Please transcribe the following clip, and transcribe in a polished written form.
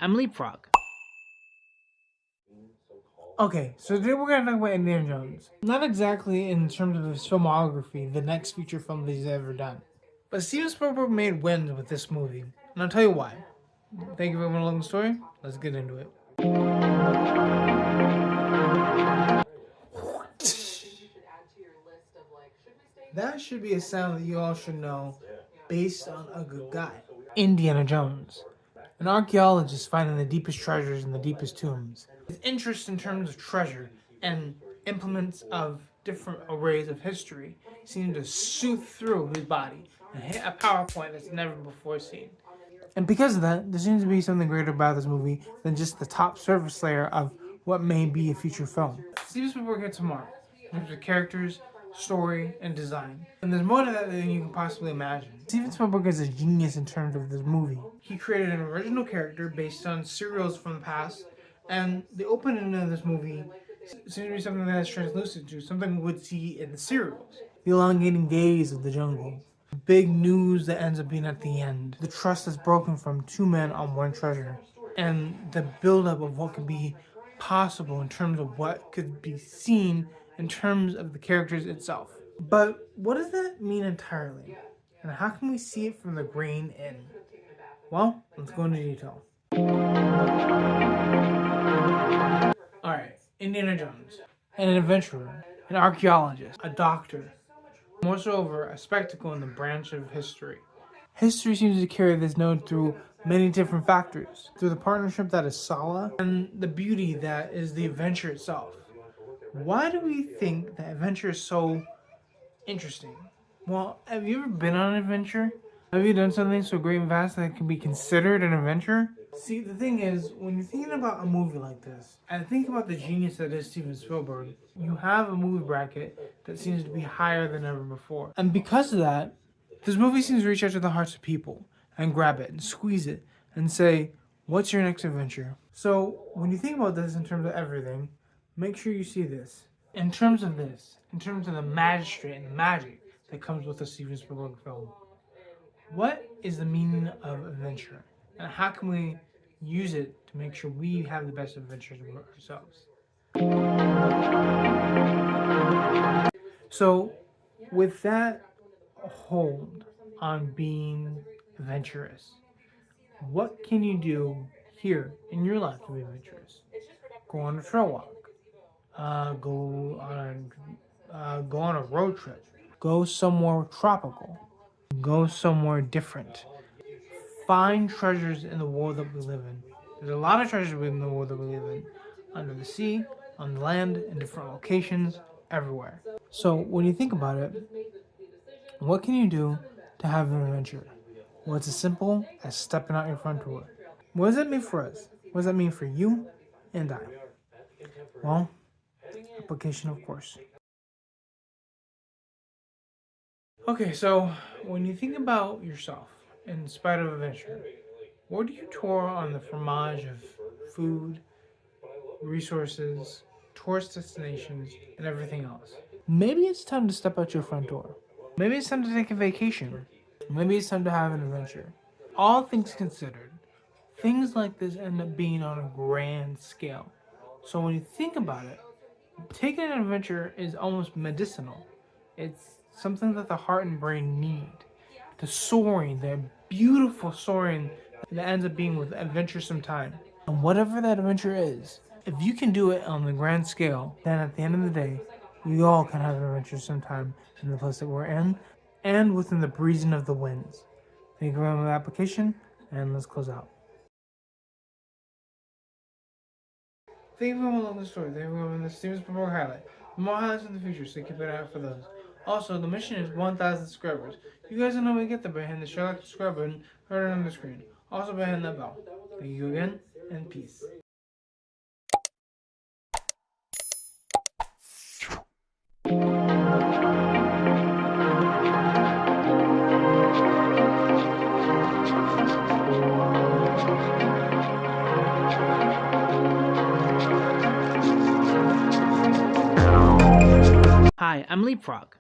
I'm Leapfrog. Okay, so today we're going to talk about Indiana Jones. Not exactly in terms of his filmography, the next feature film that he's ever done. But Steven Spielberg made wins with this movie, and I'll tell you why. Thank you for watching Logan Story. Let's get into it. That should be a sound that you all should know based on a good guy. Indiana Jones, an archaeologist finding the deepest treasures in the deepest tombs. His interest in terms of treasure and implements of different arrays of history seem to soothe through his body and hit a power point that's never before seen. And because of that, there seems to be something greater about this movie than just the top surface layer of what may be a future film. Steven Spielberg here tomorrow, in terms of characters, story, and design. And there's more to that than you can possibly imagine. Steven Spielberg is a genius in terms of this movie. He created an original character based on serials from the past, and the opening of this movie seems to be something that's translucent to, something we would see in the serials. The elongating gaze of the jungle. The big news that ends up being at the end. The trust that's broken from two men on one treasure. And the buildup of what could be possible in terms of what could be seen in terms of the characters itself. But what does that mean entirely? And how can we see it from the grain in? Well, let's go into detail. Alright, Indiana Jones. An adventurer, an archaeologist, a doctor. Moreover, a spectacle in the branch of history. History seems to carry this note through many different factors. Through the partnership that is Sala and the beauty that is the adventure itself. Why do we think that adventure is so interesting? Well, have you ever been on an adventure? Have you done something so great and vast that it can be considered an adventure? See, the thing is, when you're thinking about a movie like this, and think about the genius that is Steven Spielberg, you have a movie bracket that seems to be higher than ever before. And because of that, this movie seems to reach out to the hearts of people and grab it and squeeze it and say, what's your next adventure? So when you think about this in terms of everything, make sure you see this. In terms of this, in terms of the magistrate and the magic that comes with a Steven Spielberg film, what is the meaning of adventure? And how can we use it to make sure we have the best adventures of ourselves? So, with that hold on being adventurous, what can you do here in your life to be adventurous? Go on a trail walk. Go on a road trip. Go somewhere tropical. Go somewhere different. Find treasures in the world that we live in. There's a lot of treasures in the world that we live in. Under the sea, on the land, in different locations, everywhere. So when you think about it, what can you do to have an adventure? Well, it's as simple as stepping out your front door. What does that mean for us? What does that mean for you and I? Well, application, of course. Okay, so when you think about yourself, in spite of adventure, where do you tour on the fromage of food, resources, tourist destinations, and everything else? Maybe it's time to step out your front door. Maybe it's time to take a vacation. Maybe it's time to have an adventure. All things considered, things like this end up being on a grand scale. So when you think about it, taking an adventure is almost medicinal. It's something that the heart and brain need. The soaring, the beautiful soaring that ends up being with adventuresome time. And whatever that adventure is, if you can do it on the grand scale, then at the end of the day, we all can have an adventuresome time in the place that we're in, and within the breezing of the winds. Thank you for the application, and let's close out. Thank you for watching the story. Thank you for watching the Steven Spielberg highlight. More highlights in the future, so keep an eye out for those. Also, the mission is 1,000 subscribers. You guys know how we get there by hitting the share like subscribe button right on the screen. Also by hitting that bell. Thank you again, and peace. Hi, I'm Leapfrog.